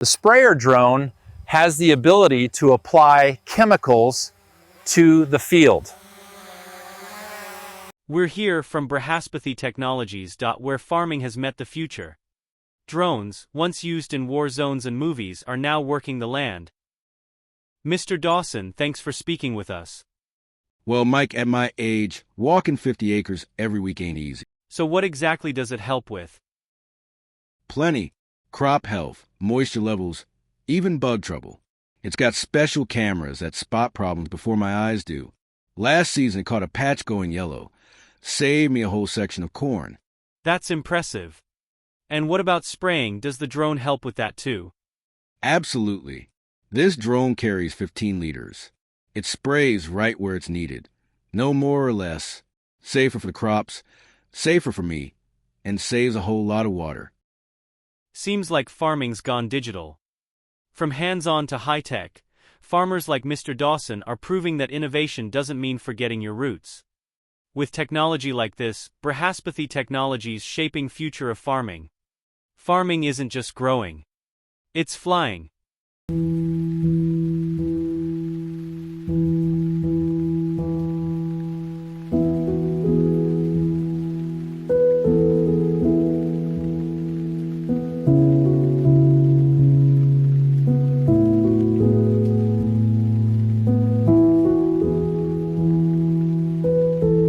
The sprayer drone has the ability to apply chemicals to the field. We're here from Brihaspathi Technologies. Where farming has met the future. Drones, once used in war zones and movies, are now working the land. Mr. Dawson, thanks for speaking with us. Well, Mike, at my age, walking 50 acres every week ain't easy. So what exactly does it help with? Plenty. Crop health, moisture levels, even bug trouble. It's got special cameras that spot problems before my eyes do. Last season, it caught a patch going yellow. Saved me a whole section of corn. That's impressive. And what about spraying? Does the drone help with that too? Absolutely. This drone carries 15 liters. It sprays right where it's needed. No more or less. Safer for the crops, safer for me, and saves a whole lot of water. Seems like farming's gone digital. From hands-on to high-tech, farmers like Mr. Dawson are proving that innovation doesn't mean forgetting your roots. With technology like this, Brihaspathi Technologies shaping future of farming. Farming isn't just growing. It's flying.